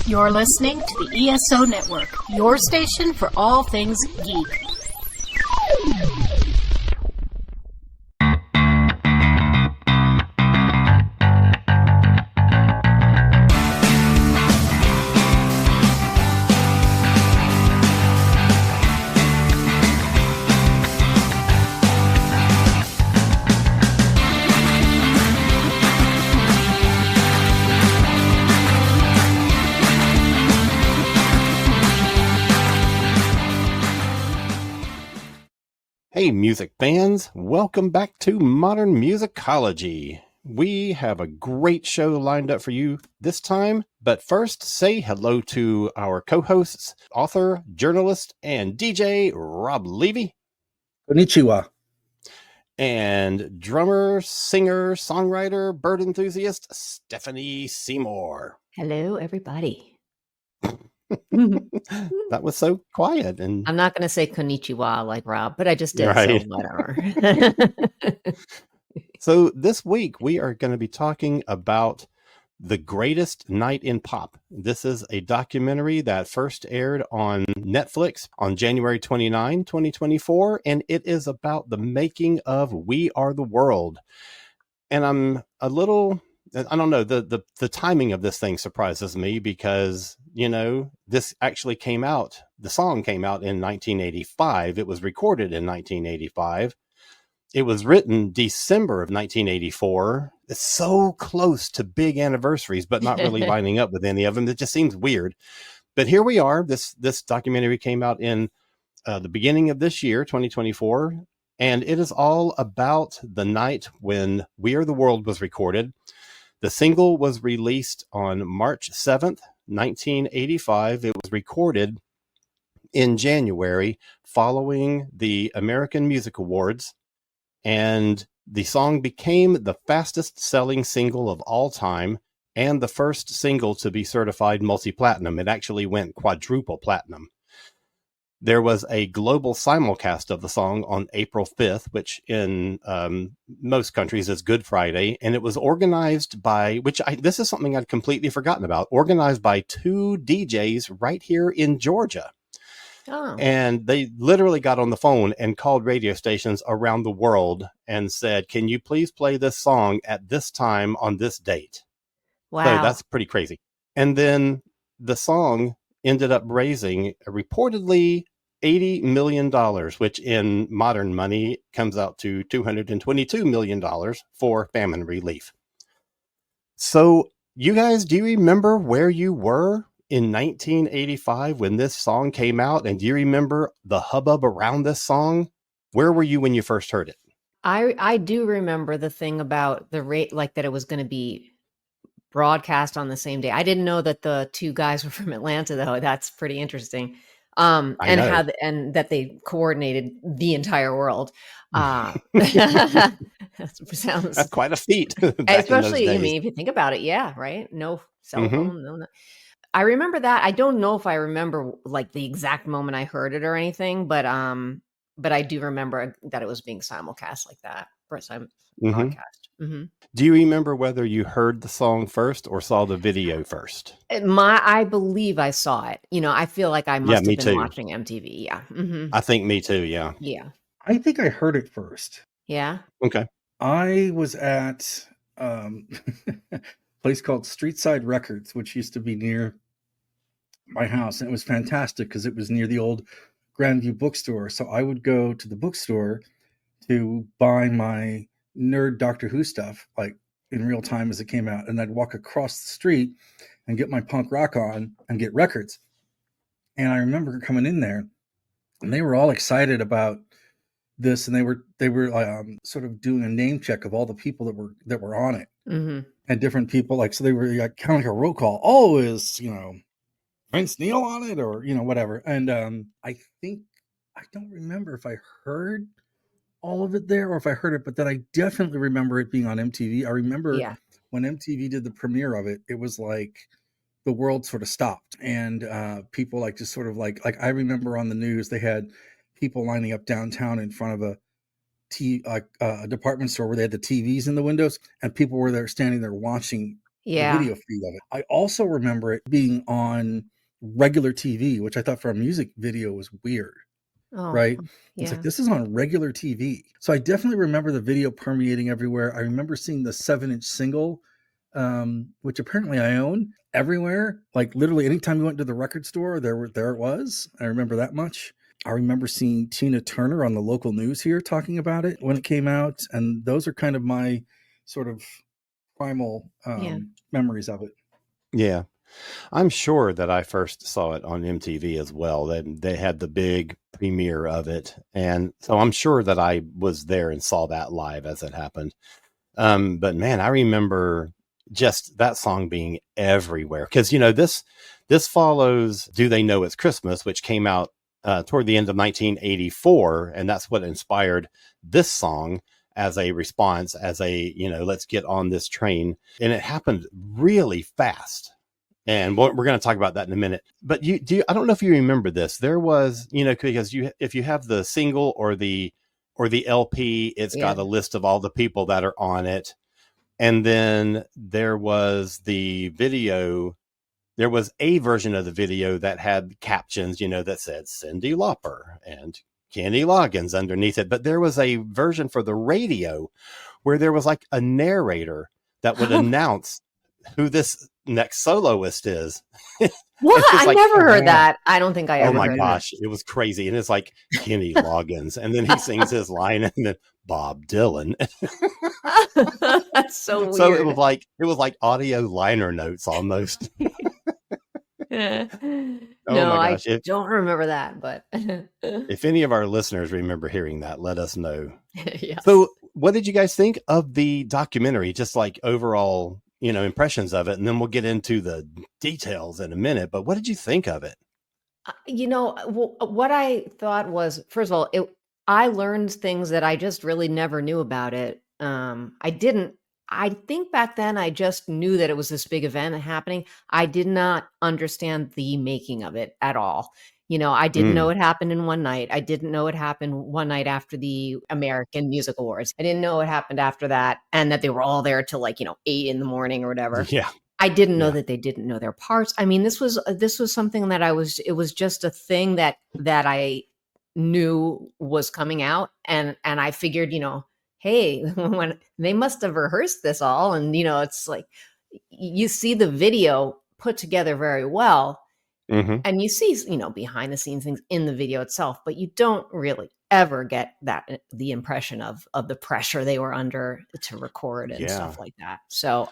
You're listening to the ESO Network, your station for all things geek. Hey music fans, welcome back to Modern Musicology. We have a great show lined up for you this time, but first say hello to our co-hosts, author, journalist, and DJ Rob Levy. Konnichiwa. And drummer, singer, songwriter, bird enthusiast, Stephanie Seymour. Hello, everybody. That was so quiet. And I'm not going to say konnichiwa like Rob, but I just did, right. So whatever. So this week we are going to be talking about The Greatest Night in Pop. This is a documentary that first aired on Netflix on January 29, 2024, and it is about the making of We Are the World. And I'm a little... I don't know, the timing of this thing surprises me because, you know, this actually came out, the song came out in 1985. It was recorded in 1985. It was written December of 1984. It's so close to big anniversaries, but not really lining up with any of them. It just seems weird. But here we are. This documentary came out in the beginning of this year, 2024. And it is all about the night when We Are the World was recorded. The single was released on March 7th, 1985. It was recorded in January following the American Music Awards, and the song became the fastest selling single of all time and the first single to be certified multi-platinum. It actually went quadruple platinum. There was a global simulcast of the song on April 5th, which in most countries is Good Friday. And it was organized by, this is something I'd completely forgotten about, organized by two DJs right here in Georgia. Oh. And they literally got on the phone and called radio stations around the world and said, can you please play this song at this time on this date? Wow. So that's pretty crazy. And then the song ended up raising reportedly $80 million, which in modern money comes out to $222 million for famine relief. So you guys, do you remember where you were in 1985 when this song came out? And do you remember the hubbub around this song? Where were you when you first heard it? I do remember the thing about the rate, like that it was going to be broadcast on the same day. I didn't know that the two guys were from Atlanta, though. That's pretty interesting. And that they coordinated the entire world. That sounds That's quite a feat. Especially, I mean, if you think about it, yeah, right. No cell phone, no. I remember that. I don't know if I remember like the exact moment I heard it or anything, but I do remember that it was being simulcast like that. Broadcast. Mm-hmm. Do you remember whether you heard the song first or saw the video first? I believe I saw it. You know, I feel like I must have been watching MTV. Yeah. Mm-hmm. I think me too. Yeah. Yeah. I think I heard it first. Yeah. Okay. I was at a place called Streetside Records, which used to be near my house. And it was fantastic because it was near the old Grandview bookstore. So I would go to the bookstore to buy my nerd Doctor Who stuff, like in real time as it came out. And I'd walk across the street and get my punk rock on and get records. And I remember coming in there and they were all excited about this. And they were sort of doing a name check of all the people that were on it. Mm-hmm. And different people, like, so they were like, kind of like a roll call. Oh, is, you know, Vince Neil on it or, you know, whatever. And I don't remember if I heard all of it there or if I heard it, but then I definitely remember it being on MTV. I remember when MTV did the premiere of it, it was like the world sort of stopped and people like just sort of like I remember on the news, they had people lining up downtown in front of a department store where they had the TVs in the windows and people were there standing there watching the Yeah. video feed of it. I also remember it being on regular TV, which I thought for a music video was weird, Oh, right? It's like, yeah. this is on regular TV. So I definitely remember the video permeating everywhere. I remember seeing the 7-inch single, which apparently I own, everywhere. Like literally anytime you went to the record store, there it was. I remember that much. I remember seeing Tina Turner on the local news here talking about it when it came out. And those are kind of my sort of primal Yeah. memories of it. Yeah. I'm sure that I first saw it on MTV as well. They had the big premiere of it. And so I'm sure that I was there and saw that live as it happened. But man, I remember just that song being everywhere. Because, this follows Do They Know It's Christmas, which came out toward the end of 1984. And that's what inspired this song as a response, as a, let's get on this train. And it happened really fast. And we're going to talk about that in a minute. But I don't know if you remember this. There was, because if you have the single or the LP, it's got a list of all the people that are on it. And then there was the video. There was a version of the video that had captions, that said Cyndi Lauper and Kenny Loggins underneath it. But there was a version for the radio where there was like a narrator that would announce who this next soloist is. What? I like, never heard that. I don't think I ever my heard gosh, it was crazy. And it's like Kenny Loggins, and then he sings his line, and then Bob Dylan. that. That's so weird. So it was like audio liner notes almost. No, my gosh. I don't remember that, but If any of our listeners remember hearing that, let us know. yes. So what did you guys think of the documentary? Just like overall, impressions of it. And then we'll get into the details in a minute. But what did you think of it? What I thought was, first of all, I learned things that I just really never knew about it. I think back then I just knew that it was this big event happening. I did not understand the making of it at all. I didn't know it happened in one night. I didn't know it happened one night after the American Music Awards. I didn't know it happened after that, and that they were all there till 8 a.m. or whatever. Yeah. I didn't know that they didn't know their parts. I mean, this was something that it was just a thing that I knew was coming out. And I figured, hey, when they must have rehearsed this all. And, it's like, you see the video put together very well. Mm-hmm. And you see, behind the scenes things in the video itself, but you don't really ever get the impression of the pressure they were under to record and stuff like that. So,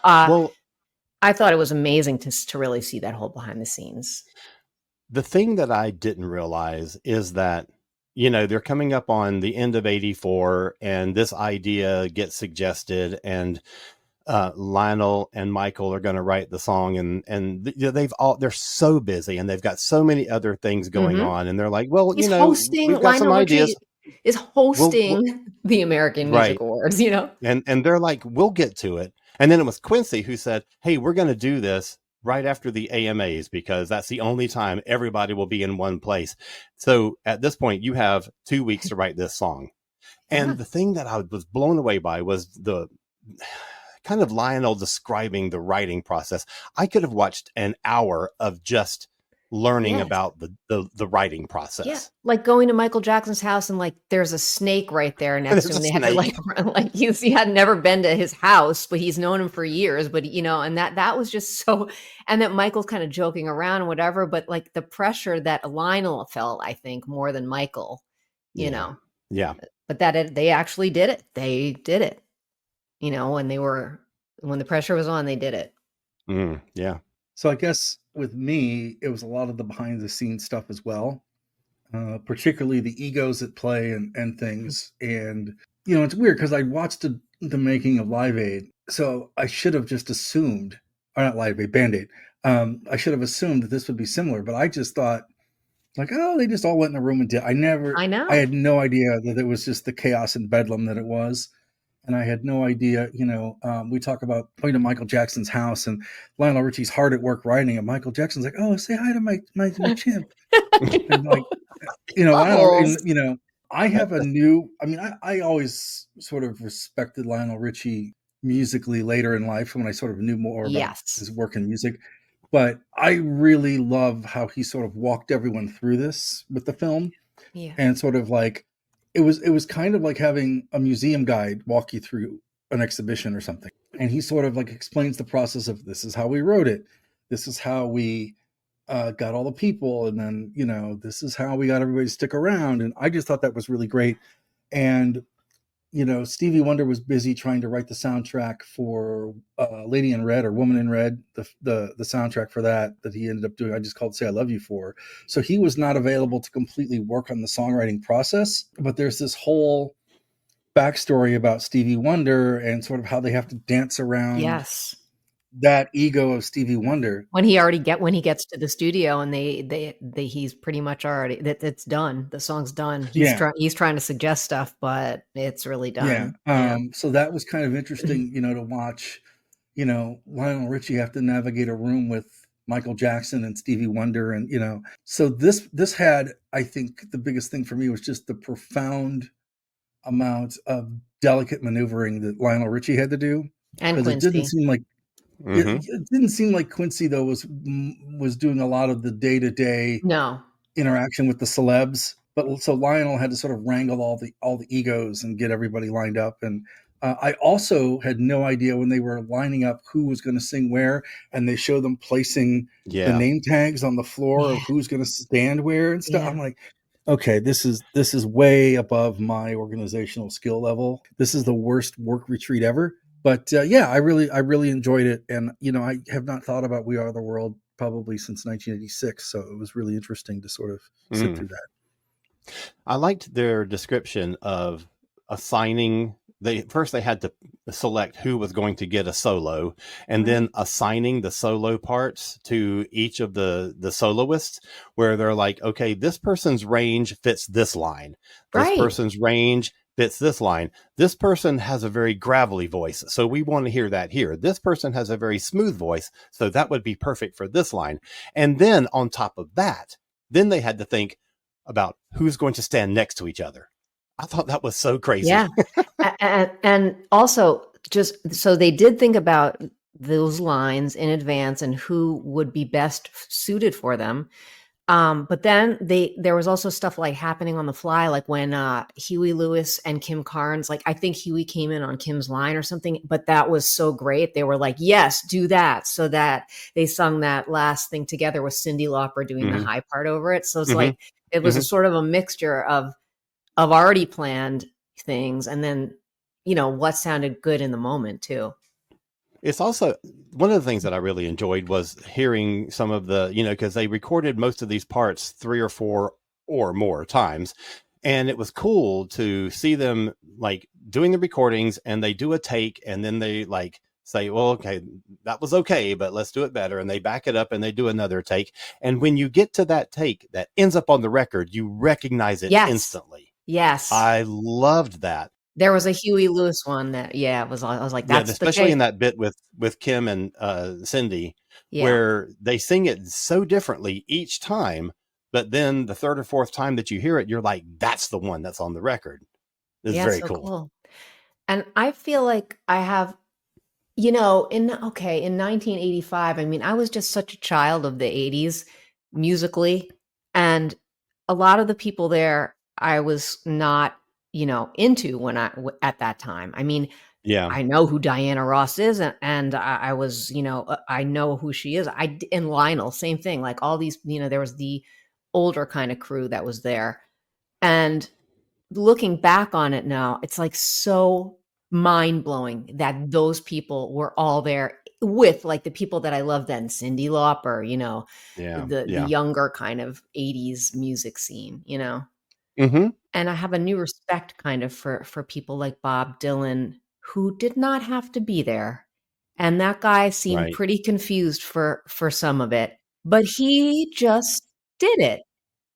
I thought it was amazing to really see that whole behind the scenes. The thing that I didn't realize is that, they're coming up on the end of 84 and this idea gets suggested, and Lionel and Michael are going to write the song, and they're so busy and they've got so many other things going on. And they're like, well, he's hosting, we've got some ideas. Is hosting the American Music Awards, And they're like, we'll get to it. And then it was Quincy who said, hey, we're going to do this right after the AMAs because that's the only time everybody will be in one place. So at this point, you have 2 weeks to write this song. And the thing that I was blown away by was the kind of Lionel describing the writing process. I could have watched an hour of just learning about the writing process. Yeah, like going to Michael Jackson's house and there's a snake right there next to him. They had to he had never been to his house, but he's known him for years. But and that was just so. And that Michael's kind of joking around and whatever, but the pressure that Lionel felt, I think, more than Michael. Yeah. But they actually did it. They did it. When the pressure was on, they did it. Yeah. So I guess with me, it was a lot of the behind the scenes stuff as well, particularly the egos at play and things. And, it's weird because I watched the making of Live Aid. So I should have just assumed, or not Live Aid, Band Aid. I should have assumed that this would be similar, but I just thought they just all went in a room and did. I had no idea that it was just the chaos and bedlam that it was. And I had no idea, we talk about going to Michael Jackson's house and Lionel Richie's hard at work writing, and Michael Jackson's like, oh, say hi to my chimp. And I have I always sort of respected Lionel Richie musically later in life when I sort of knew more about Yes. his work in music. But I really love how he sort of walked everyone through this with the film, Yeah. and sort of like it was kind of like having a museum guide walk you through an exhibition or something. And he sort of like explains the process of, this is how we wrote it, this is how we got all the people, and then, you know, this is how we got everybody to stick around. And I just thought that was really great. And you know, Stevie Wonder was busy trying to write the soundtrack for Lady in Red, or Woman in Red, the soundtrack for that he ended up doing I Just Called to Say I Love You for. So he was not available to completely work on the songwriting process. But there's this whole backstory about Stevie Wonder and sort of how they have to dance around Yes. that ego of Stevie Wonder. When he gets to the studio and he's pretty much already it's done. The song's done. He's trying to suggest stuff, but it's really done. So that was kind of interesting, you know, to watch, you know, Lionel Richie have to navigate a room with Michael Jackson and Stevie Wonder, and you know, so this had, I think the biggest thing for me was just the profound amount of delicate maneuvering that Lionel Richie had to do, And because Quincy. it didn't seem like it didn't seem like Quincy though was doing a lot of the day-to-day interaction with the celebs, but so Lionel had to sort of wrangle all the egos and get everybody lined up. And I also had no idea when they were lining up who was going to sing where, and they show them placing the name tags on the floor of who's going to stand where and stuff. I'm like, okay, this is way above my organizational skill level. This is the worst work retreat ever. But I really enjoyed it. And, you know, I have not thought about We Are the World probably since 1986. So it was really interesting to sort of sit through that. I liked their description of assigning. They had to select who was going to get a solo, and then assigning the solo parts to each of the soloists, where they're like, okay, this person's range fits this line. This person's range fits this line. This person has a very gravelly voice, so we want to hear that here. This person has a very smooth voice, so that would be perfect for this line. And then on top of that, then they had to think about who's going to stand next to each other. I thought that was so crazy. Yeah. And also, just so they did think about those lines in advance and who would be best suited for them. But then there was also stuff like happening on the fly, like when Huey Lewis and Kim Carnes, like I think Huey came in on Kim's line or something, but that was so great. They were like, yes, do that. So that they sung that last thing together with Cyndi Lauper doing the high part over it. So it's like, it was a sort of a mixture of already planned things and then, you know, what sounded good in the moment too. It's also one of the things that I really enjoyed was hearing some of the, you know, because they recorded most of these parts 3 or 4 or more times. And it was cool to see them like doing the recordings, and they do a take and then they like say, well, okay, that was okay, but let's do it better. And they back it up and they do another take. And when you get to that take that ends up on the record, you recognize it instantly. Yes. I loved that. There was a Huey Lewis one that, I was like, that's especially in that bit with Kim and Cyndi, where they sing it so differently each time, but then the third or fourth time that you hear it, you're like, that's the one that's on the record. It's very cool. And I feel like I have, you know, in 1985, I mean, I was just such a child of the 80s musically, and a lot of the people there I was not, you know, into at that time. I mean, I know who Diana Ross is, and I was, you know, I know who she is. And Lionel, same thing. Like all these, you know, there was the older kind of crew that was there. And looking back on it now, it's like so mind blowing that those people were all there with like the people that I loved then, Cyndi Lauper, you know, the younger kind of 80s music scene, you know. And I have a new respect kind of for people like Bob Dylan, who did not have to be there. And that guy seemed pretty confused for some of it, but he just did it.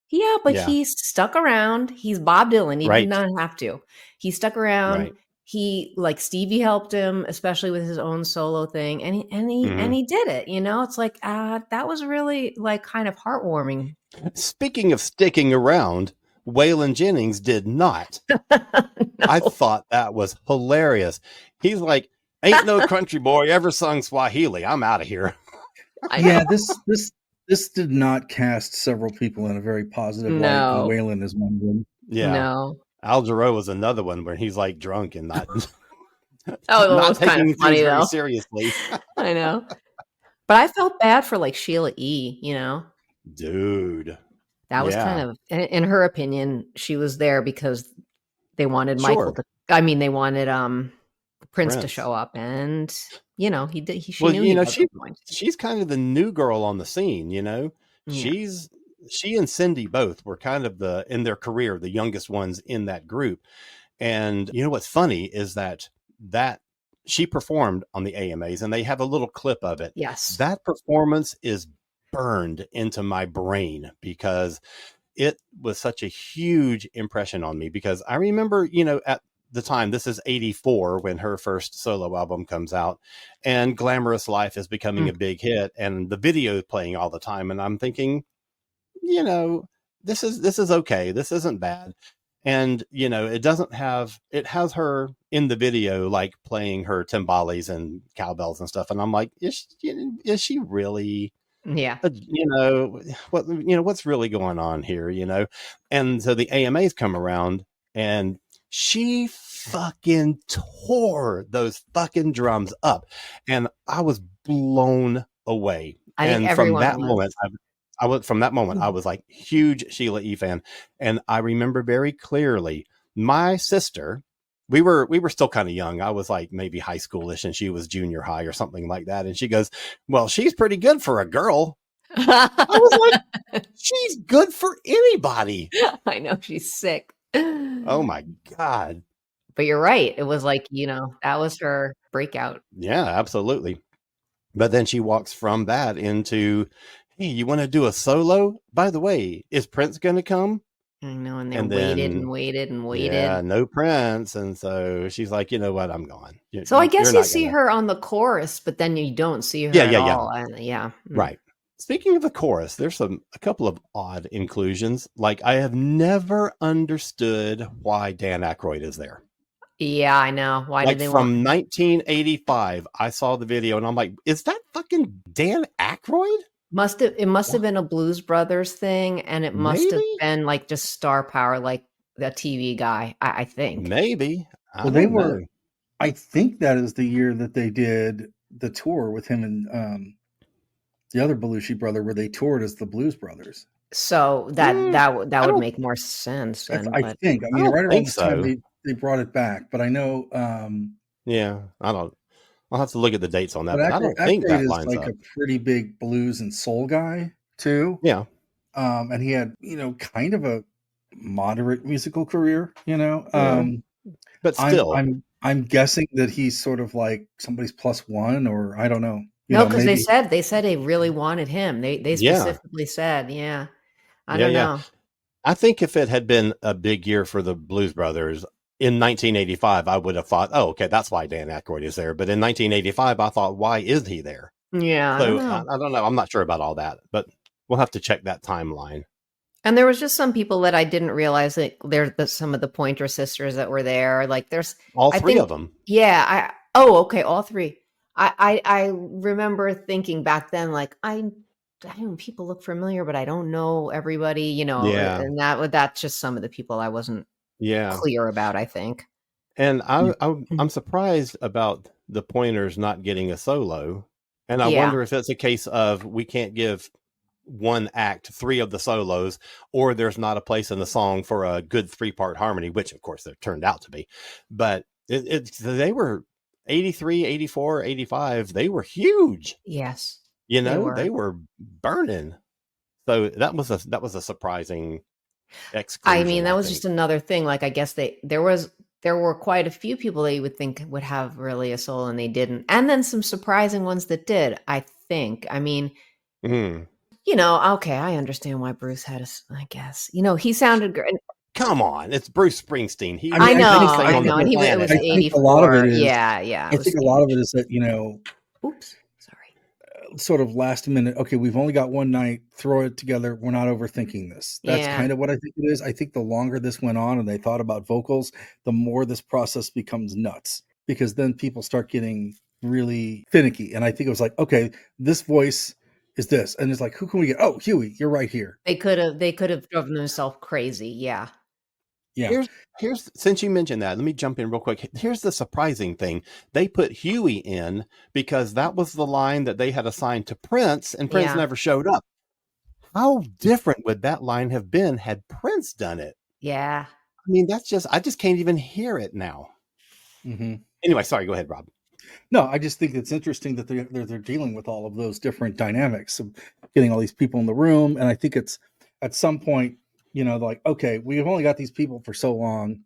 Yeah, but he stuck around. He's Bob Dylan. He did not have to. He stuck around. He, like, Stevie helped him, especially with his own solo thing. And he did it, you know. It's like, that was really like kind of heartwarming. Speaking of sticking around, Waylon Jennings did not. No. I thought that was hilarious. He's like, Ain't no country boy ever sung Swahili. I'm out of here. Yeah, this did not cast several people in a very positive light, and No. Waylon is one of them. Yeah. No. Al Jarreau was another one where he's like drunk and not Oh, that not was kind of taking funny things very though. seriously. I know. But I felt bad for like Sheila E, Dude. That was kind Yeah. of, in her opinion, she was there because they wanted Michael Sure. they wanted Prince to Prince. show up, and she Well, knew he was the point. she's kind of the new girl on the scene, Yeah. She and Cyndi both were kind of in their career, the youngest ones in that group. And you know what's funny is that she performed on the AMAs, and they have a little clip of it. Yes. That performance is burned into my brain because it was such a huge impression on me, because I remember, at the time, this is 84 when her first solo album comes out, and Glamorous Life is becoming a big hit, and the video is playing all the time. And I'm thinking, this is okay. This isn't bad. And, it has her in the video, like playing her timbales and cowbells and stuff. And I'm like, is she really, Yeah. what's really going on here, And so the AMAs come around, and she fucking tore those fucking drums up. And I was blown away. I think And everyone from that moment, I was like huge Sheila E fan. And I remember very clearly my sister, we were still kind of young. I was like maybe high schoolish, and she was junior high or something like that. And she goes, well, she's pretty good for a girl. I was like, she's good for anybody. I know, she's sick. Oh my God. But you're right. It was like, that was her breakout. Yeah, absolutely. But then she walks from that into, hey, you want to do a solo? By the way, is Prince going to come? I know, and they And waited then- and waited and waited. Yeah, no Prince. And so she's like, you know what? I'm gone. So I guess You're you not see gonna- her on the chorus, but then you don't see her Yeah, at yeah, yeah. all. Yeah. Right. Speaking of the chorus, there's a couple of odd inclusions. Like, I have never understood why Dan Aykroyd is there. Yeah, I know. Why Like, did they from want? 1985, I saw the video and I'm like, is that fucking Dan Aykroyd? It must have been a Blues Brothers thing, and it must have Maybe? been like just star power, like the TV guy. I think. Maybe. Well, they were. I think that is the year that they did the tour with him and the other Belushi brother, where they toured as the Blues Brothers. So that would don't- make more sense. I But think. I mean, don't right around think this time so. they brought it back, but I know. Yeah, I'll have to look at the dates on that, But but I don't think that Aykroyd is lines like up. a pretty big blues and soul guy too. Yeah. And he had, kind of a moderate musical career, But still, I'm guessing that he's sort of like somebody's plus one, or I don't know. no, because maybe. they said they really wanted him. They Yeah. specifically said, yeah. I Yeah, don't yeah. know. I think if it had been a big year for the Blues Brothers in 1985, I would have thought, oh, okay, that's why Dan Aykroyd is there. But in 1985, I thought, why is he there? Yeah, So I don't know. I don't know. I'm not sure about all that, but we'll have to check that timeline. And there was just some people that I didn't realize that some of the Pointer Sisters that were there. Like there's All I three think- of them. Yeah. Okay, all three. I remember thinking back then, like I don't people look familiar, but I don't know everybody, Yeah. and that's just some of the people I wasn't Yeah. clear about, I think. And I'm surprised about the Pointers not getting a solo. And I Yeah. wonder if it's a case of we can't give one act 3 of the solos, or there's not a place in the song for a good 3-part harmony, which of course there turned out to be. But they were 83, 84, 85. They were huge. Yes. They were burning. So that was a surprising exclusion. I mean, that was think. just another thing. Like, I guess there were quite a few people that you would think would have really a solo, and they didn't. And then some surprising ones that did, I think. I mean, Mhm. Okay, I understand why Bruce had I guess. He sounded great. Come on, it's Bruce Springsteen. I know. And It was I think 84. a lot of it is- Yeah. I think a lot of it is that, Oops. Sorry. sort of last minute, okay, we've only got one night, throw it together. We're not overthinking this. That's Yeah. kind of what I think it is. I think the longer this went on and they thought about vocals, the more this process becomes nuts. because then people start getting really finicky. And I think it was like, okay, this voice is this. And it's like, who can we get? Oh, Huey, you're right here. They could have driven themselves crazy. Yeah. Yeah. Here's since you mentioned that, let me jump in real quick. Here's the surprising thing. They put Huey in because that was the line that they had assigned to Prince, and Prince Yeah. never showed up. How different would that line have been had Prince done it? Yeah. I mean, I just can't even hear it now. Mm-hmm. Anyway, sorry, go ahead, Rob. No, I just think it's interesting that they're dealing with all of those different dynamics of getting all these people in the room. And I think it's at some point, like, okay, we've only got these people for so long.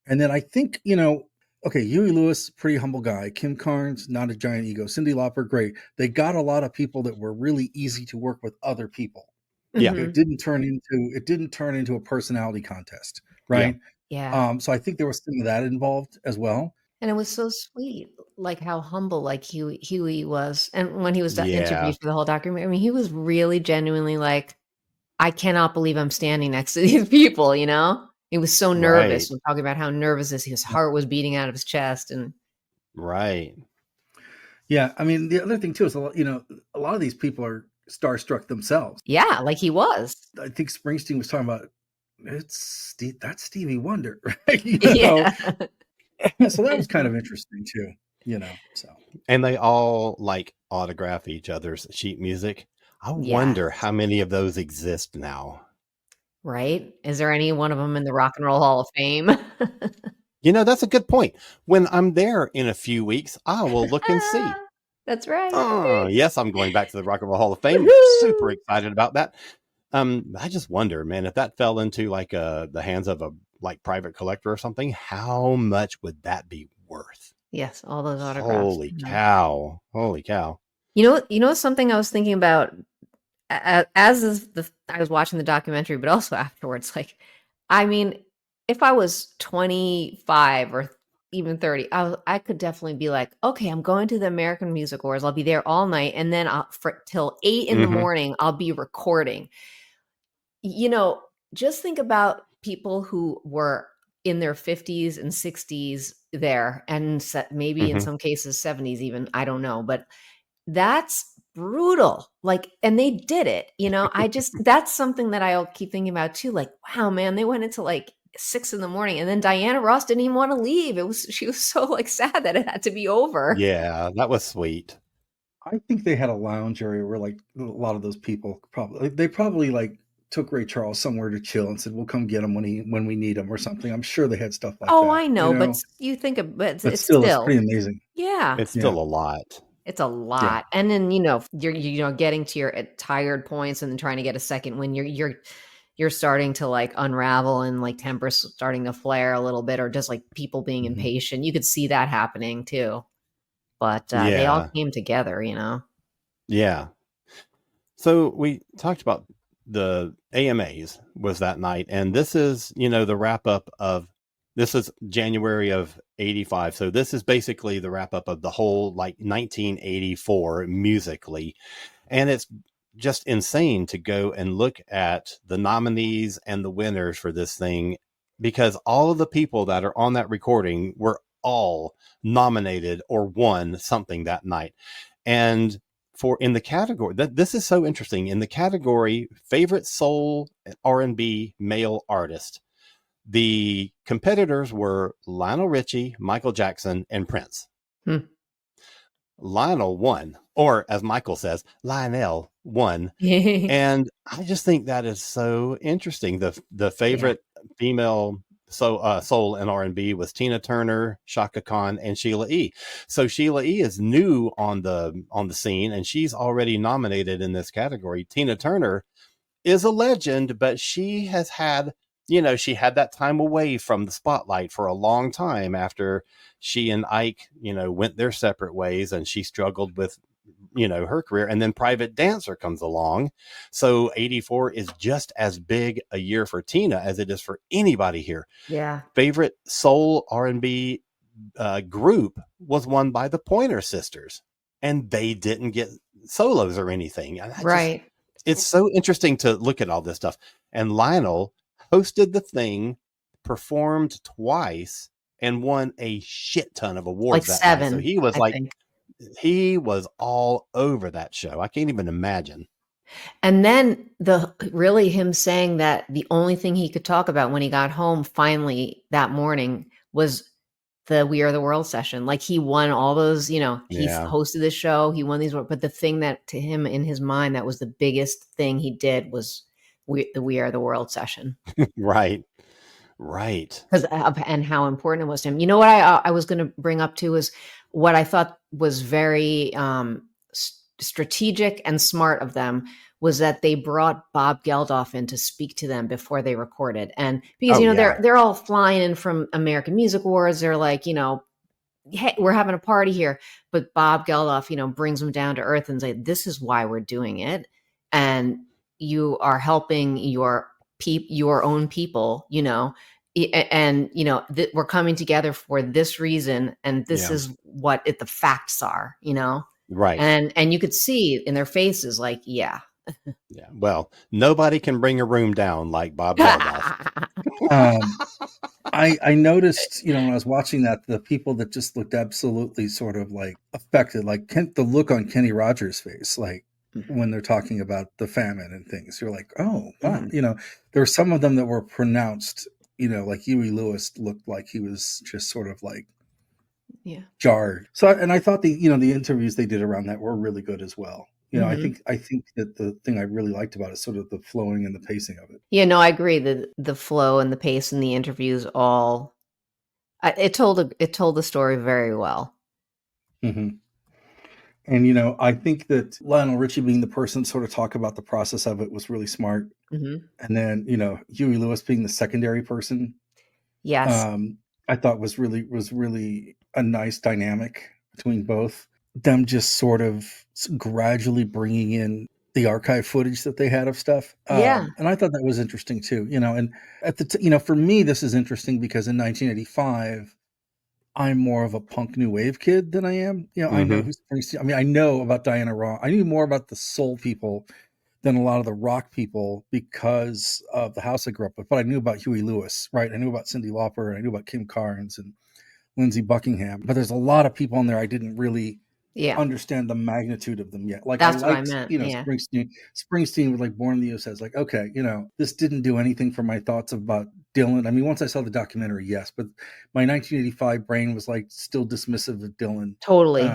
And then I think, okay, Huey Lewis, pretty humble guy. Kim Carnes, not a giant ego. Cyndi Lauper, great. They got a lot of people that were really easy to work with other people. Yeah. Mhm. It didn't turn into a personality contest, right? Yeah. So I think there was some of that involved as well. And it was so sweet, like how humble like Huey was. And when he was Yeah. interviewed for the whole documentary, I mean, he was really genuinely like, I cannot believe I'm standing next to these people, He was so nervous. Right. We're talking about how nervous his heart was beating out of his chest. And Right. Yeah, I mean, the other thing too is a lot of these people are starstruck themselves. yeah, like he was. I think Springsteen was talking about that's Stevie Wonder, right? You know? Yeah. So that was kind of interesting too, So And they all like autograph each other's sheet music. I wonder how many of those exist now. Right? Is there any one of them in the Rock and Roll Hall of Fame? That's a good point. When I'm there in a few weeks, I will look and see. That's right. Oh, yes, I'm going back to the Rock and Roll Hall of Fame. Woohoo! Super excited about that. I just wonder, man, if that fell into like the hands of a private collector or something, how much would that be worth? Yes, all those autographs. Holy cow. Holy cow. You know something I was thinking about I was watching the documentary, but also afterwards, like, I mean, if I was 25 or even 30, I could definitely be like, okay, I'm going to the American Music Awards. I'll be there all night. And then till 8 in the morning, I'll be recording. Just think about people who were in their 50s and 60s there, and maybe in some cases 70s even, I don't know, but that's brutal. Like, and they did it, that's something that I'll keep thinking about too. Like, wow, man, they went into like 6 in the morning, and then Diana Ross didn't even want to leave. She was so like sad that it had to be over. Yeah, that was sweet. I think they had a lounge area where like a lot of those people probably like took Ray Charles somewhere to chill and said, we'll come get him when we need him or something. I'm sure they had stuff like that. Oh, I know, but you think of it's still it's pretty amazing. Yeah. It's still a lot. It's a lot. Yeah. And then, you're getting to your tired points and then trying to get a second when you're starting to like unravel and like tempers starting to flare a little bit, or just like people being impatient. You could see that happening too. But they all came together, Yeah. So we talked about the AMAs was that night. And this is, the wrap up of, this is January of 85. So this is basically the wrap up of the whole like 1984 musically. And it's just insane to go and look at the nominees and the winners for this thing, because all of the people that are on that recording were all nominated or won something that night. And in the category this is so interesting, in the category favorite soul R&B male artist, the competitors were Lionel Richie, Michael Jackson, and Prince. Lionel won, or as Michael says, Lionel won. And I just think that is so interesting. The favorite female soul and R&B was Tina Turner, Chaka Khan, and Sheila E. So Sheila E is new on the scene, and she's already nominated in this category. Tina Turner is a legend, but she has had, she had that time away from the spotlight for a long time after she and Ike, went their separate ways, and she struggled with, her career. And then Private Dancer comes along. So 84 is just as big a year for Tina as it is for anybody here. Yeah. Favorite soul R&B group was won by the Pointer Sisters, and they didn't get solos or anything. Right. It's so interesting to look at all this stuff. And Lionel hosted the thing, performed twice, and won a shit ton of awards Like that night. So 7, he was I like, think. he was all over that show. I can't even imagine. And then really him saying that the only thing he could talk about when he got home finally that morning was the We Are the World session. Like he won all those, he Yeah. hosted the show, he won these, but the thing that to him in his mind, that was the biggest thing he did was the We Are the World session. Right. Because and how important it was to him. You know what I was going to bring up too is what I thought was very strategic and smart of them was that they brought Bob Geldof in to speak to them before they recorded. And because, they're all flying in from American Music Awards. They're like, hey, we're having a party here. But Bob Geldof, brings them down to earth and say, this is why we're doing it. And you are helping your own people, and, we're coming together for this reason. And this is what the facts are, Right. And you could see in their faces, like, yeah. Yeah. Well, nobody can bring a room down like Bob Geldof. I noticed, when I was watching that, the people that just looked absolutely sort of like affected, like the look on Kenny Rogers' face, like when they're talking about the famine and things, you're like, oh, wow. There were some of them that were pronounced, like Huey Lewis looked like he was just sort of like jarred. So, and I thought the interviews they did around that were really good as well. I think that the thing I really liked about it is sort of the flowing and the pacing of it. Yeah, no, I agree. The flow and the pace and the interviews it told the story very well. Mm-hmm. And I think that Lionel Richie being the person to sort of talk about the process of it was really smart. Mm-hmm. And then Huey Lewis being the secondary person, yes, I thought was really a nice dynamic between both. Them just sort of gradually bringing in the archive footage that they had of stuff. And I thought that was interesting too, and at the, for me, this is interesting because in 1985, I'm more of a punk new wave kid than I am. I know who's Springsteen. I mean, I know about Diana Ross. I knew more about the soul people than a lot of the rock people because of the house I grew up with, but I knew about Huey Lewis, right? I knew about Cyndi Lauper, and I knew about Kim Carnes and Lindsey Buckingham, but there's a lot of people in there I didn't really understand the magnitude of them yet. Like that's I liked, what I meant. Springsteen with like Born in the USA. It's like, okay, this didn't do anything for my thoughts about Dylan. I mean, once I saw the documentary, yes, but my 1985 brain was like still dismissive of Dylan. Totally.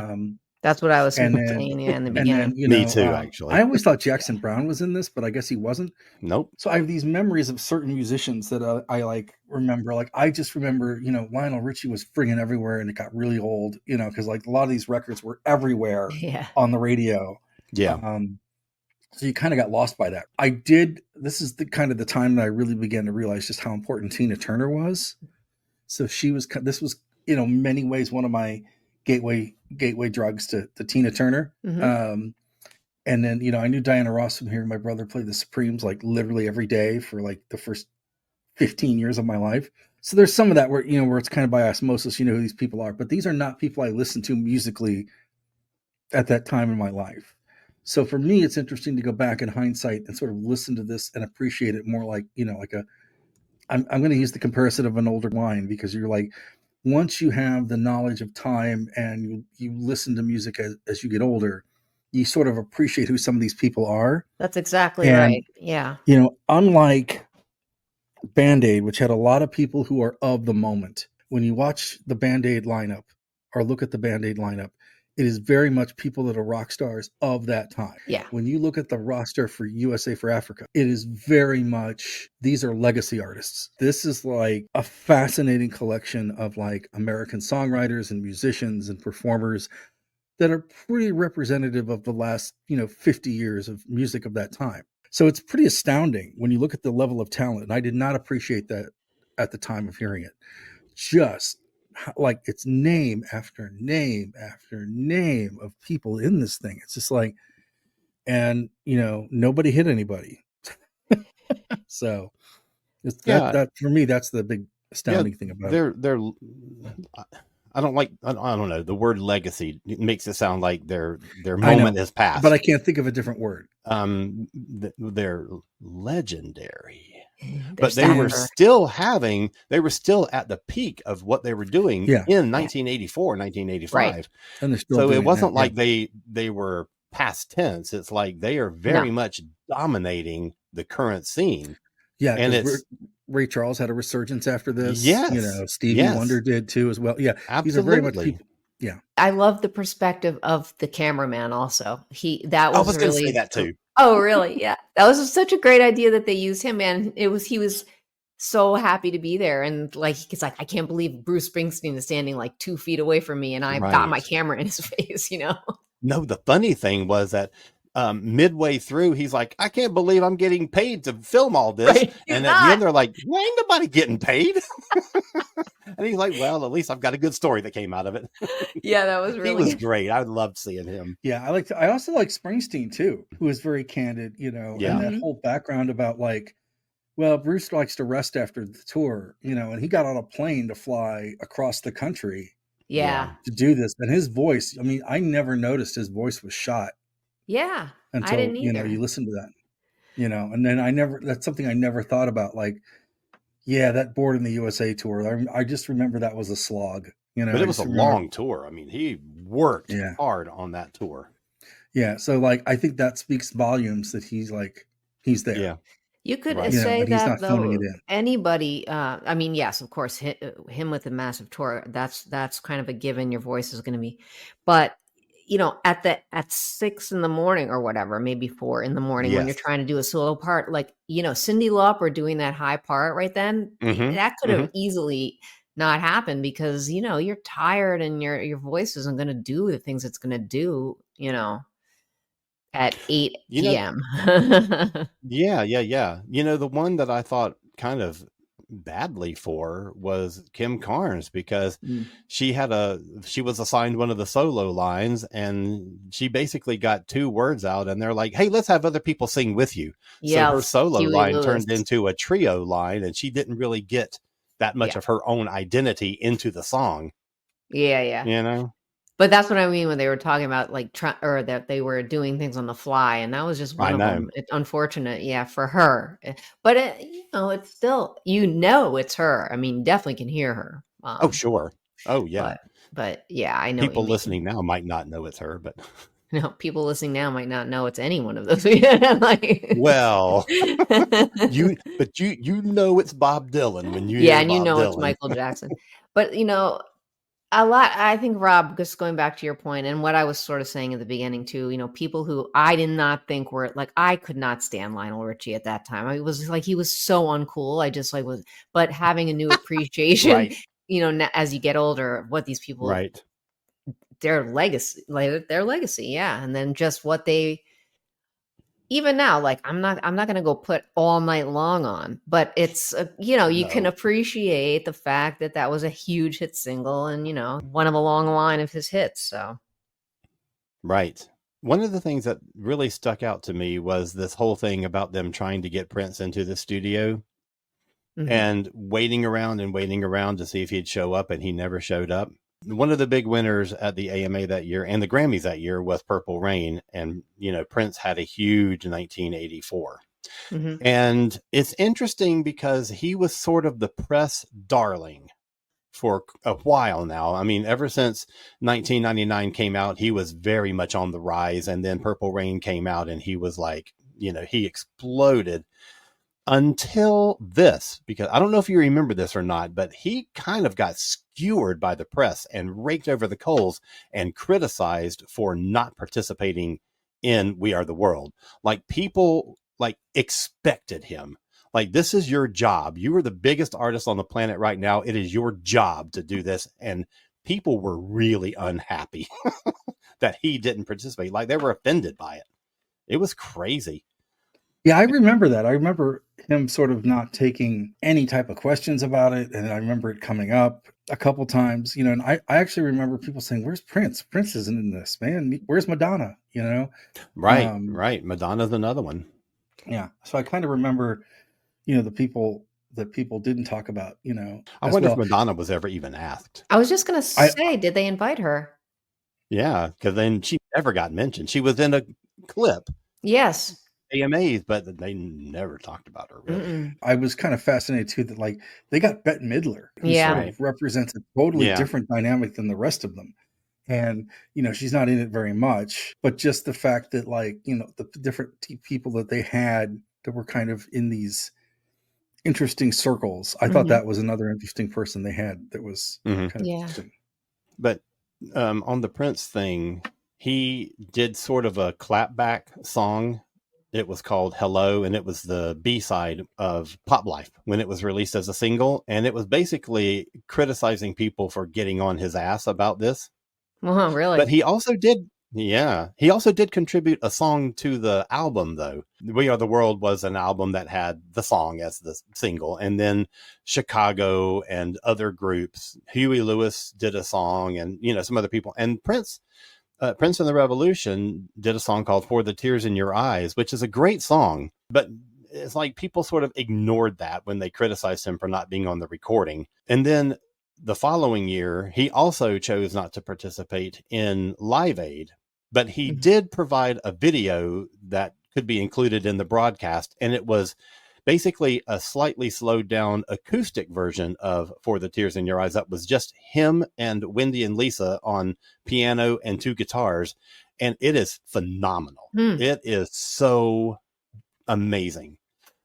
That's what I was saying in the beginning. Me too, actually. I always thought Jackson Browne was in this, but I guess he wasn't. Nope. So I have these memories of certain musicians that I like remember. Like I just remember, Lionel Richie was friggin' everywhere, and it got really old, because like a lot of these records were everywhere on the radio. Yeah. So you kind of got lost by that. This is the kind of the time that I really began to realize just how important Tina Turner was. So this was, many ways one of my gateway drugs to Tina Turner. Mm-hmm. And then, I knew Diana Ross from hearing my brother play the Supremes like literally every day for like the first 15 years of my life. So there's some of that where, where it's kind of by osmosis, who these people are, but these are not people I listened to musically at that time in my life. So for me, it's interesting to go back in hindsight and sort of listen to this and appreciate it more like, I'm going to use the comparison of an older wine, because you're like, once you have the knowledge of time and you listen to music as you get older, you sort of appreciate who some of these people are. That's exactly right. Yeah. Unlike Band-Aid, which had a lot of people who are of the moment, when you watch the Band-Aid lineup or look at the Band-Aid lineup, it is very much people that are rock stars of that time. Yeah. When you look at the roster for USA for Africa, it is very much, these are legacy artists. This is like a fascinating collection of like American songwriters and musicians and performers that are pretty representative of the last, 50 years of music of that time. So it's pretty astounding when you look at the level of talent. And I did not appreciate that at the time of hearing it. Just like it's name after name after name of people in this thing. It's just like, and nobody hit anybody. So that for me, that's the big astounding thing about it. I don't know, the word legacy makes it sound like their moment has passed, but I can't think of a different word. They're legendary. But they were still at the peak of what they were doing in 1984, 1985. Right. And so it wasn't like they were past tense. It's like they are very much dominating the current scene. Yeah. And it's Ray Charles had a resurgence after this. Yes. Stevie Wonder did too as well. Yeah. Absolutely. These are very much people. Yeah. I love the perspective of the cameraman also. I was really, gonna say that too. Oh, really? Yeah. That was such a great idea that they used him, and he was so happy to be there. And he's like, I can't believe Bruce Springsteen is standing like 2 feet away from me and I've got my camera in his face, No, the funny thing was that midway through, he's like, I can't believe I'm getting paid to film all this. Right. And at the end, they're like, well, ain't nobody getting paid. And he's like, well, at least I've got a good story that came out of it. Yeah, that was really He was great. I loved seeing him. Yeah, I also like Springsteen too, who is very candid, and that whole background about Bruce likes to rest after the tour, and he got on a plane to fly across the country to do this. And his voice, I never noticed his voice was shot. Yeah. Until, I didn't either. You listen to that, and then that's something I never thought about. That Born in the USA tour, I just remember that was a slog, But it was a long tour. He worked hard on that tour. Yeah. So I think that speaks volumes that he's there. Yeah. You could say that though, anybody, yes, of course, him with a massive tour, that's kind of a given. Your voice is going to be, but at 6 a.m. or whatever, maybe 4 a.m. when you're trying to do a solo part, Cyndi Lauper doing that high part right then, that could have easily not happened because, you're tired and your voice isn't going to do the things it's going to do, at 8 p.m. Yeah. The one that I thought kind of badly for was Kim Carnes, because she was assigned one of the solo lines and she basically got 2 words out and they're like, hey, let's have other people sing with you. So her solo Huey line Lewis turned into a trio line and she didn't really get that much of her own identity into the song. Yeah. But that's what I mean when they were talking about or that they were doing things on the fly, and that was just one of them. It's unfortunate, for her. But it's still, it's her. Definitely can hear her. Oh, sure. Oh, yeah. But yeah, I know. People listening now might not know it's her, but people listening now might not know it's any one of those. Well, you it's Bob Dylan when you and Bob Dylan. It's Michael Jackson. But a lot, I think, Rob, just going back to your point and what I was sort of saying at the beginning too, people who I did not think were I could not stand Lionel Richie at that time. It was he was so uncool. I just but having a new appreciation, right. As you get older, what these people, right. their legacy, and then just what they. Even now, I'm not going to go put All Night Long on, but it's, you can appreciate the fact that was a huge hit single and, one of a long line of his hits. So. Right. One of the things that really stuck out to me was this whole thing about them trying to get Prince into the studio and waiting around to see if he'd show up, and he never showed up. One of the big winners at the AMA that year and the Grammys that year was Purple Rain. And, Prince had a huge 1984. And it's interesting because he was sort of the press darling for a while now. Ever since 1999 came out, he was very much on the rise. And then Purple Rain came out and he was he exploded. Until this, because I don't know if you remember this or not, but he kind of got skewered by the press and raked over the coals and criticized for not participating in We Are the World. People expected him. This is your job. You are the biggest artist on the planet right now. It is your job to do this. And people were really unhappy that he didn't participate. They were offended by it. It was crazy. Yeah, I remember that. I remember him sort of not taking any type of questions about it. And I remember it coming up a couple times, and I actually remember people saying, where's Prince? Prince isn't in this, man. Where's Madonna? Right, right. Madonna's another one. Yeah. So I kind of remember, the people that people didn't talk about, I wonder if Madonna was ever even asked. I was just going to say, did they invite her? Yeah, because then she never got mentioned. She was in a clip. Yes. AMAs, but they never talked about her really. Mm-mm. I was kind of fascinated too that like they got Bette Midler, who Yeah. sort of represents a totally Yeah. different dynamic than the rest of them. And, you know, she's not in it very much, but just the fact that like, you know, the different people that they had that were kind of in these interesting circles. I thought Mhm. that was another interesting person they had that was Mhm. kind of Yeah. interesting. But on the Prince thing, he did sort of a clapback song. It was called Hello, and it was the B-side of Pop Life when it was released as a single. And it was basically criticizing people for getting on his ass about this. Well, really? But he also did contribute a song to the album, though. We Are the World was an album that had the song as the single. And then Chicago and other groups, Huey Lewis did a song, and, you know, some other people. And Prince and the Revolution did a song called For the Tears in Your Eyes, which is a great song. But it's like people sort of ignored that when they criticized him for not being on the recording. And then the following year, he also chose not to participate in Live Aid, but he did provide a video that could be included in the broadcast. And it was basically a slightly slowed down acoustic version of For the Tears in Your Eyes. That was just him and Wendy and Lisa on piano and 2 guitars. And it is phenomenal. It is so amazing.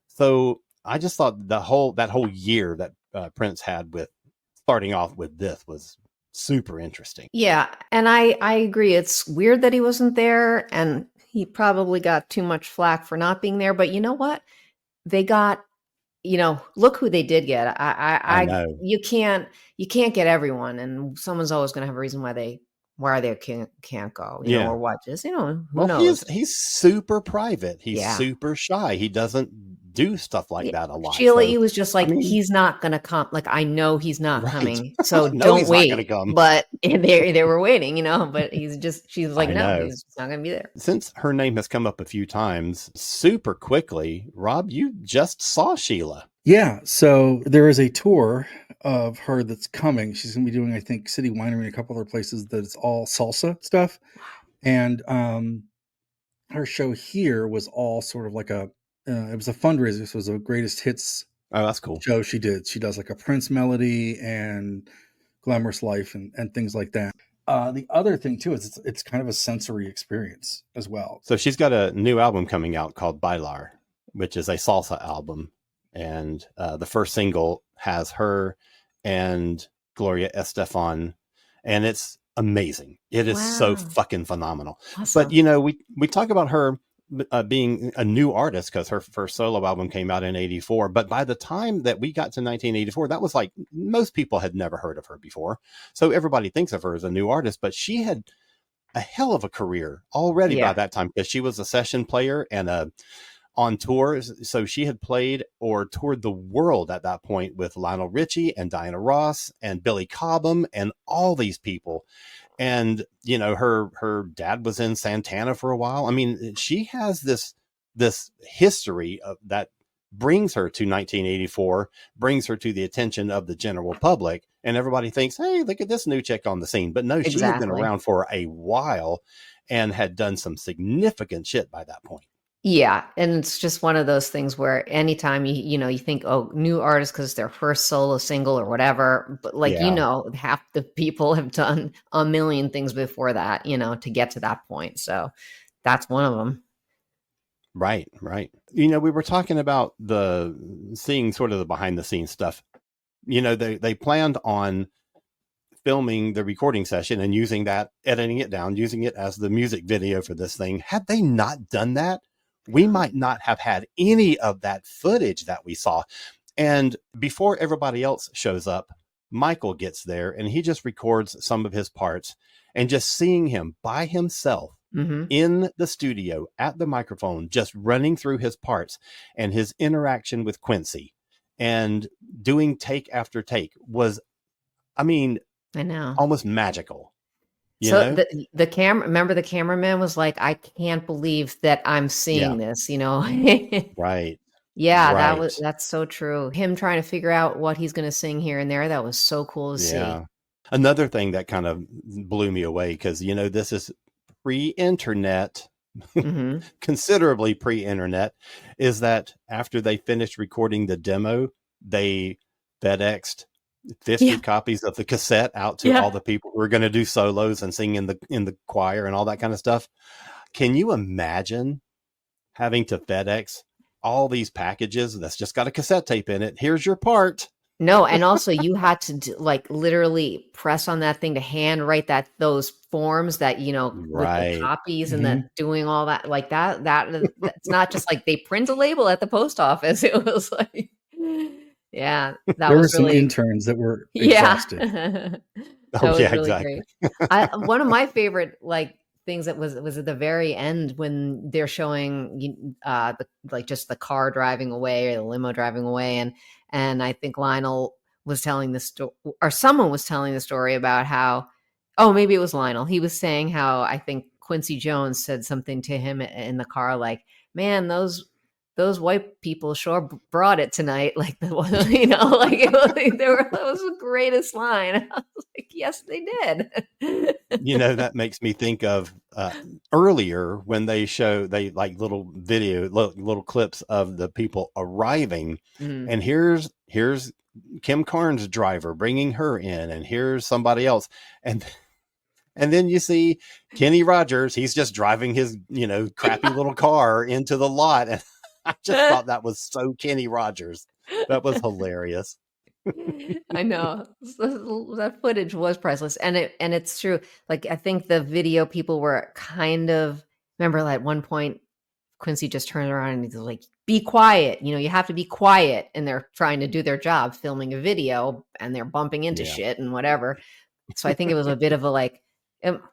So I just thought that whole year that Prince had with starting off with this was super interesting. Yeah, and I agree. It's weird that he wasn't there, and he probably got too much flack for not being there. But you know what? They got, you know, look who they did get. I know. You can't get everyone, and someone's always going to have a reason why they can't go, you know, or what. Just, you know, who knows? He's super private. He's Yeah. super shy. He doesn't do stuff like that a lot. Sheila So, E was just like, I mean, he's not going to come. Like, I know he's not Right. coming, so No, don't he's not wait. gonna come. But they were waiting, you know. But she's like, I no, know. he's not going to be there. Since her name has come up a few times, super quickly, Rob, you just saw Sheila. Yeah, so there is a tour of her that's coming. She's going to be doing, I think, City Winery and a couple other places that's all salsa stuff. And her show here was all sort of like it was a fundraiser. This was a greatest hits Oh, that's cool. show she did. She does like a Prince melody and Glamorous Life and things like that. The other thing too is it's kind of a sensory experience as well. So she's got a new album coming out called Bailar, which is a salsa album. And the first single has her and Gloria Estefan, and it's amazing. It is so fucking phenomenal. Awesome. But, you know, we talk about her being a new artist because her first solo album came out in 84. But by the time that we got to 1984, that was like most people had never heard of her before. So everybody thinks of her as a new artist, but she had a hell of a career already by that time because she was a session player and on tours. So she had played or toured the world at that point with Lionel Richie and Diana Ross and Billy Cobham and all these people. And, you know, her dad was in Santana for a while. I mean, she has this history of that brings her to 1984, brings her to the attention of the general public. And everybody thinks, hey, look at this new chick on the scene. But no, she had been around for a while and had done some significant shit by that point. Yeah, and it's just one of those things where anytime you think, oh, new artist because it's their first solo single or whatever, but like, you know, half the people have done a million things before that, you know, to get to that point. So that's one of them. Right. You know, we were talking about seeing sort of the behind the scenes stuff. You know, they planned on filming the recording session and using that, editing it down, using it as the music video for this thing. Had they not done that, we might not have had any of that footage that we saw. And before everybody else shows up, Michael gets there and he just records some of his parts. And just seeing him by himself in the studio at the microphone, just running through his parts and his interaction with Quincy and doing take after take was, I mean, I know, almost magical. So the cameraman was like, I can't believe that I'm seeing this, you know? Right. Yeah, that's so true. Him trying to figure out what he's going to sing here and there. That was so cool to see. Another thing that kind of blew me away, because, you know, this is pre-internet, Hmm. considerably pre-internet, is that after they finished recording the demo, they FedExed 50 Yeah. copies of the cassette out to all Yeah. the people who were going to do solos and sing in the choir and all that kind of stuff. Can you imagine having to FedEx all these packages that's just got a cassette tape in it? Here's your part. No, and also you had to like literally press on that thing to hand write those forms that, with the Right. copies and Mhm. doing all that like that's not just like they print a label at the post office. It was like, yeah, that There were was some really, interns that were yeah. exhausted. That Oh was yeah, really exactly. great. One of my favorite like things that was at the very end when they're showing just the car driving away or the limo driving away, and I think Lionel was telling the story, or someone was telling the story about how, oh, maybe it was Lionel. He was saying how I think Quincy Jones said something to him in the car, like, "Man, those white people sure brought it tonight." Like, like that was the greatest line. I was like, yes, they did. That makes me think of earlier when they like little little clips of the people arriving, Mm. and here's Kim Carnes' driver bringing her in, and here's somebody else, and then you see Kenny Rogers. He's just driving his crappy little car into the lot, and I just thought that was so Kenny Rogers. That was hilarious. I know. That footage was priceless, and it's true. Like, I think the video people were kind of, remember, like, at one point Quincy just turned around and he's like, "Be quiet, you have to be quiet," and they're trying to do their job filming a video and they're bumping into Yeah. shit and whatever. So I think it was a bit of a like,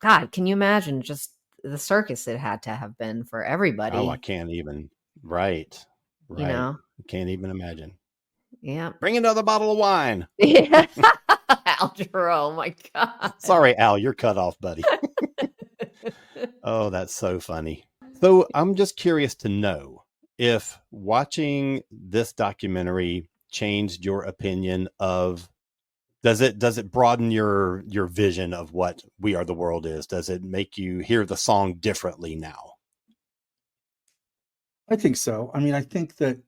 God, can you imagine just the circus it had to have been for everybody? Oh, I can't even. Right. You know? Can't even imagine. Yeah. Bring another bottle of wine. Yeah. Al Jarreau, oh my God. Sorry, Al, you're cut off, buddy. Oh, that's so funny. So I'm just curious to know if watching this documentary changed your opinion of, does it broaden your vision of what We Are the World is? Does it make you hear the song differently now? I think so. I mean, I think that,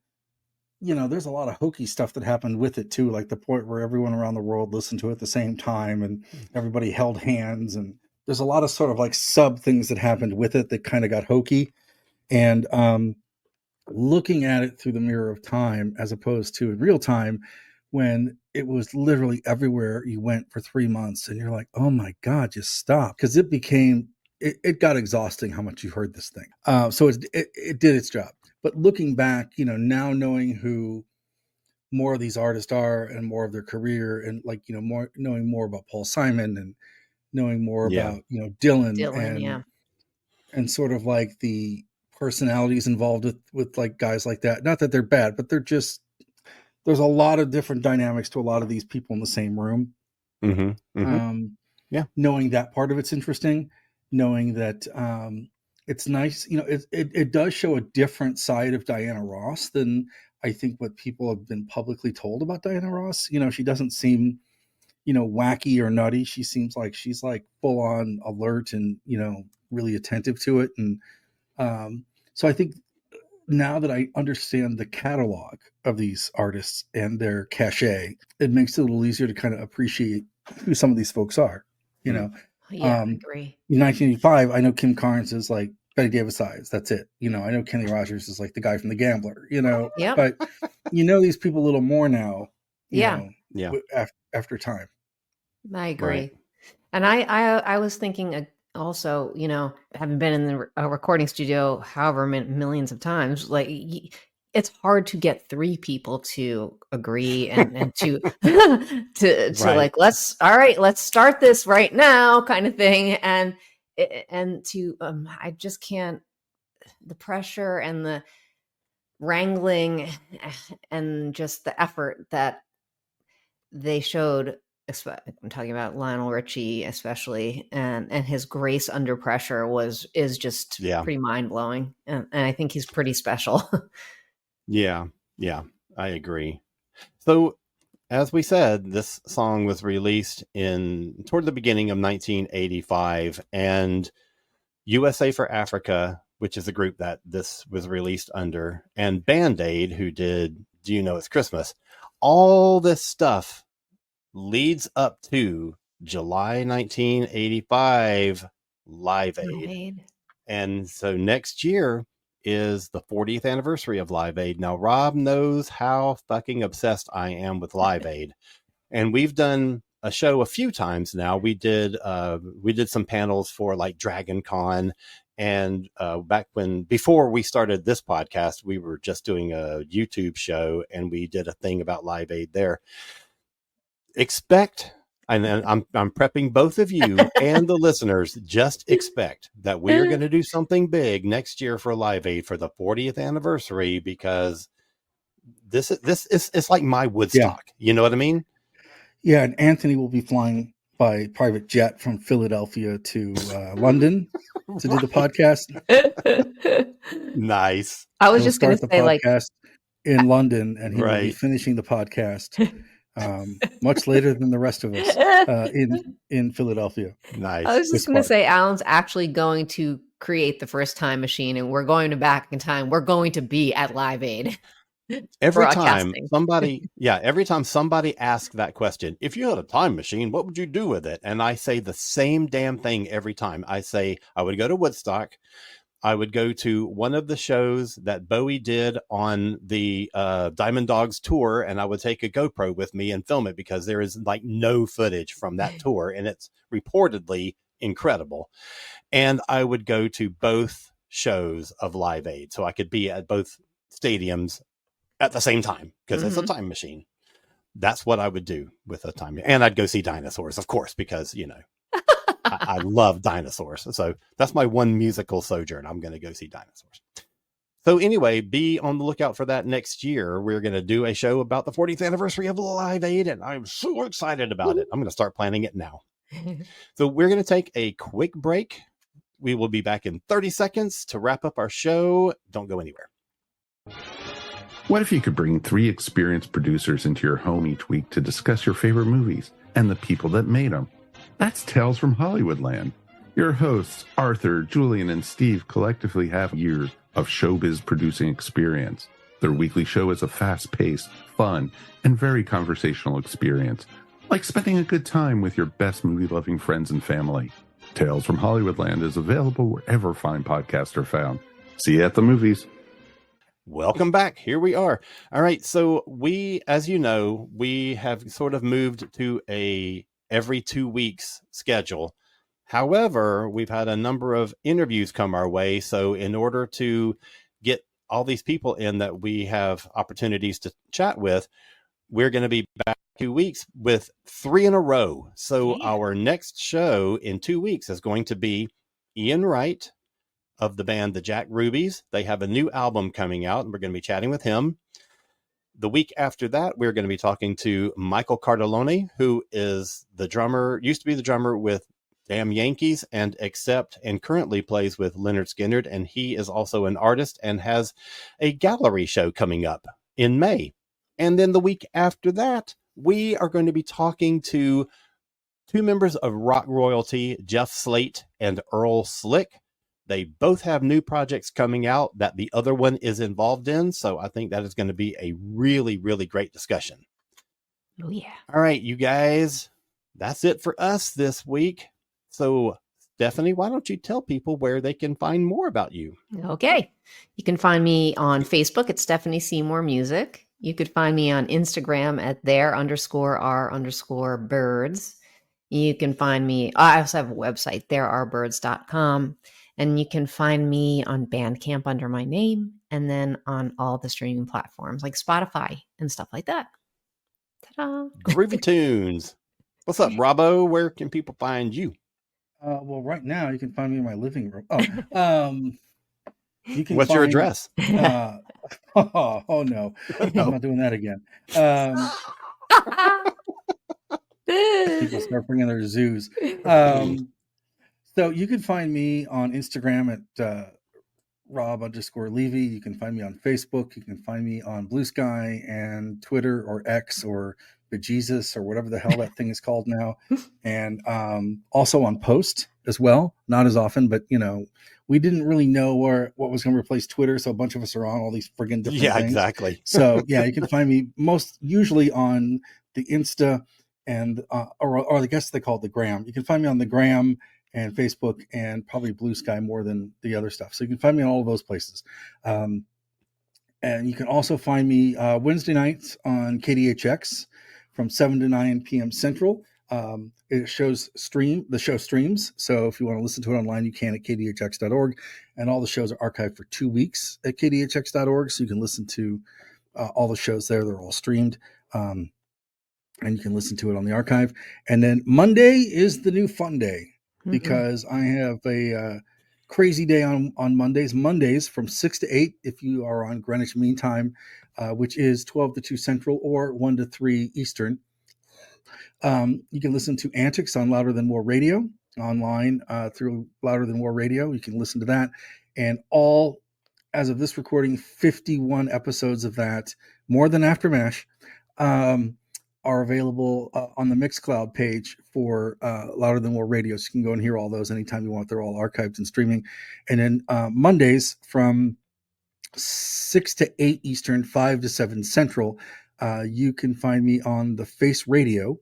there's a lot of hokey stuff that happened with it too, like the point where everyone around the world listened to it at the same time and everybody held hands. And there's a lot of sort of like sub things that happened with it that kind of got hokey. And looking at it through the mirror of time, as opposed to in real time, when it was literally everywhere you went for 3 months and you're like, oh my God, just stop. Because it got exhausting how much you heard this thing. So it did its job. But looking back, now knowing who more of these artists are and more of their career, and like, knowing more about Paul Simon and knowing more about, Dylan Yeah. and sort of like the personalities involved with like guys like that. Not that they're bad, but there's a lot of different dynamics to a lot of these people in the same room. Mm-hmm. Mm-hmm. Yeah. Knowing that part of it's interesting, knowing that it's nice, it does show a different side of Diana Ross than I think what people have been publicly told about Diana Ross. She doesn't seem, wacky or nutty. She seems like she's like full on alert and, really attentive to it. And so I think now that I understand the catalog of these artists and their cachet, it makes it a little easier to kind of appreciate who some of these folks are, Yeah, I agree. In 1985, I know Kim Carnes is like Betty Davis eyes. That's it. I know Kenny Rogers is like the guy from The Gambler, Yep. but these people a little more now, Yeah. After time. I agree. Right. And I was thinking also, having been in the recording studio however millions of times, like it's hard to get 3 people to agree and to to Right. like, let's start this right now kind of thing. And to I just can't, the pressure and the wrangling and just the effort that they showed. I'm talking about Lionel Richie especially, and his grace under pressure is just pretty mind blowing, and I think he's pretty special. Yeah, I agree. So, as we said, this song was released toward the beginning of 1985, and USA for Africa which is the group that this was released under, and Band-Aid, who did Do You Know It's Christmas. All this stuff leads up to July 1985 Live Aid. And so next year is the 40th anniversary of Live Aid. Now, Rob knows how fucking obsessed I am with Live Aid. And we've done a show a few times now. We did some panels for like Dragon Con. And before we started this podcast, we were just doing a YouTube show, and we did a thing about Live Aid there. Expect, and I'm prepping both of you and the listeners, just expect that we are going to do something big next year for Live Aid for the 40th anniversary, because this is it's like my Woodstock. Yeah. You know what I mean? Yeah, and Anthony will be flying by private jet from Philadelphia to London to do the podcast. Nice. I was just going to say, like, in London, and he will be finishing the podcast much later than the rest of us in Philadelphia. Nice. I was just going to say, Alan's actually going to create the first time machine, and we're going to back in time. We're going to be at Live Aid. Every time somebody asks that question, if you had a time machine, what would you do with it? And I say the same damn thing every time. I say I would go to Woodstock. I would go to one of the shows that Bowie did on the Diamond Dogs tour, and I would take a GoPro with me and film it, because there is like no footage from that tour, and it's reportedly incredible. And I would go to both shows of Live Aid, so I could be at both stadiums at the same time, because it's a time machine. That's what I would do with a time. And I'd go see dinosaurs, of course, because, you know, I love dinosaurs. So that's my one musical sojourn. I'm going to go see dinosaurs. So anyway, be on the lookout for that next year. We're going to do a show about the 40th anniversary of Live Aid, and I'm so excited about it. I'm going to start planning it now. So we're going to take a quick break. We will be back in 30 seconds to wrap up our show. Don't go anywhere. What if you could bring 3 experienced producers into your home each week to discuss your favorite movies and the people that made them? That's Tales from Hollywoodland. Your hosts, Arthur, Julian, and Steve, collectively have years of showbiz producing experience. Their weekly show is a fast-paced, fun, and very conversational experience, like spending a good time with your best movie-loving friends and family. Tales from Hollywoodland is available wherever fine podcasts are found. See you at the movies. Welcome back. Here we are. All right. So we, as you know, we have sort of moved to a every 2 weeks schedule. However, we've had a number of interviews come our way. So in order to get all these people in that we have opportunities to chat with, we're going to be back 2 weeks with 3 in a row. So our next show in 2 weeks is going to be Ian Wright of the band The Jack Rubies. They have a new album coming out, and we're going to be chatting with him. The week after that, we're going to be talking to Michael Cardellone, who is the drummer, used to be the drummer with Damn Yankees, and currently plays with Lynyrd Skynyrd, and he is also an artist and has a gallery show coming up in May. And then the week after that, we are going to be talking to 2 members of rock royalty, Jeff Slate and Earl Slick. They both have new projects coming out that the other one is involved in. So I think that is going to be a really, really great discussion. Oh, yeah. All right, you guys, that's it for us this week. So, Stephanie, why don't you tell people where they can find more about you? Okay. You can find me on Facebook at Stephanie Seymour Music. You could find me on Instagram at there_r_birds. You can find me, I also have a website, therearebirds.com. And you can find me on Bandcamp under my name, and then on all the streaming platforms like Spotify and stuff like that. Ta-da! Groovy Tunes. What's up, Robbo? Where can people find you? Well, right now you can find me in my living room. You can. What's your address? No, I'm not doing that again. People start bringing their zoos. So you can find me on Instagram at Rob_Levy. You can find me on Facebook. You can find me on Blue Sky and Twitter or X, or Bejesus or whatever the hell that thing is called now. And also on Post as well. Not as often, but we didn't really know what was going to replace Twitter. So a bunch of us are on all these friggin' different things. Exactly. So you can find me usually on the Insta and, or I guess they call it the Gram. You can find me on the Gram and Facebook and probably Blue Sky more than the other stuff. So you can find me on all of those places. And you can also find me Wednesday nights on KDHX from 7 to 9 p.m. Central. The show streams. So if you want to listen to it online, you can at kdhx.org. And all the shows are archived for 2 weeks at kdhx.org. So you can listen to all the shows there. They're all streamed. And you can listen to it on the archive. And then Monday is the new fun day because I have a crazy day on Mondays. Mondays from 6 to 8 if you are on Greenwich Mean Time, which is 12 to 2 Central or 1 to 3 Eastern. You can listen to Antics on Louder Than More Radio online through Louder Than More Radio. You can listen to that. And all, as of this recording, 51 episodes of that, more than Aftermash, are available on the Mixcloud page for Louder Than More Radio. So you can go and hear all those anytime you want. They're all archived and streaming. And then Mondays from 6 to 8 Eastern, 5 to 7 Central, you can find me on the Face Radio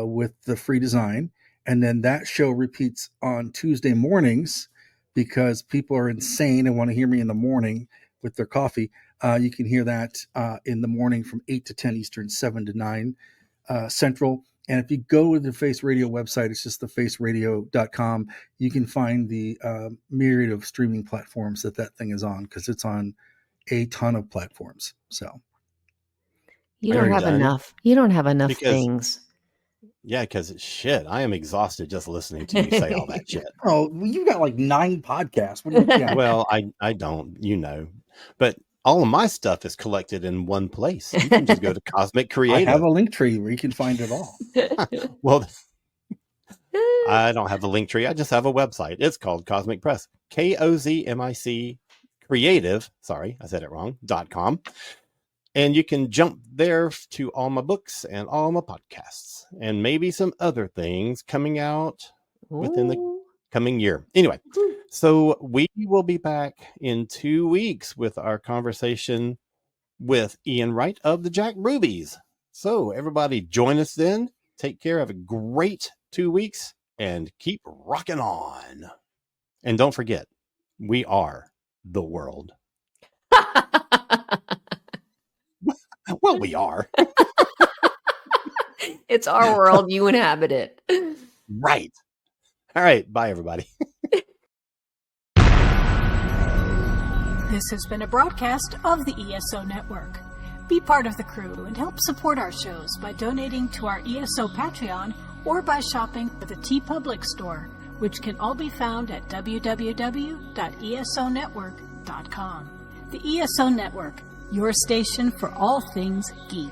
with the Free Design. And then that show repeats on Tuesday mornings because people are insane and want to hear me in the morning with their coffee. You can hear that in the morning from 8 to 10 Eastern, 7 to 9 Central. And if you go to the Face Radio website, it's just thefaceradio.com. You can find the myriad of streaming platforms that thing is on because it's on a ton of platforms. So you don't have enough. You don't have enough things. Yeah, because shit, I am exhausted just listening to you say all that shit. Oh, you've got like 9 podcasts. Well, I don't, but all of my stuff is collected in one place. You can just go to Cosmic Creative. I have a link tree where you can find it all. Well, I don't have a link tree. I just have a website. It's called Cosmic Press. KOZMIC Creative. Sorry, I said it wrong. .com. And you can jump there to all my books and all my podcasts and maybe some other things coming out within the coming year. Anyway, so we will be back in 2 weeks with our conversation with Ian Wright of the Jack Rubies. So everybody join us then. Take care. Have a great 2 weeks and keep rocking on. And don't forget, we are the world. Well, we are. It's our world. You inhabit it. Right. All right. Bye, everybody. This has been a broadcast of the ESO Network. Be part of the crew and help support our shows by donating to our ESO Patreon or by shopping at the TeePublic store, which can all be found at www.esonetwork.com. The ESO Network, your station for all things geek.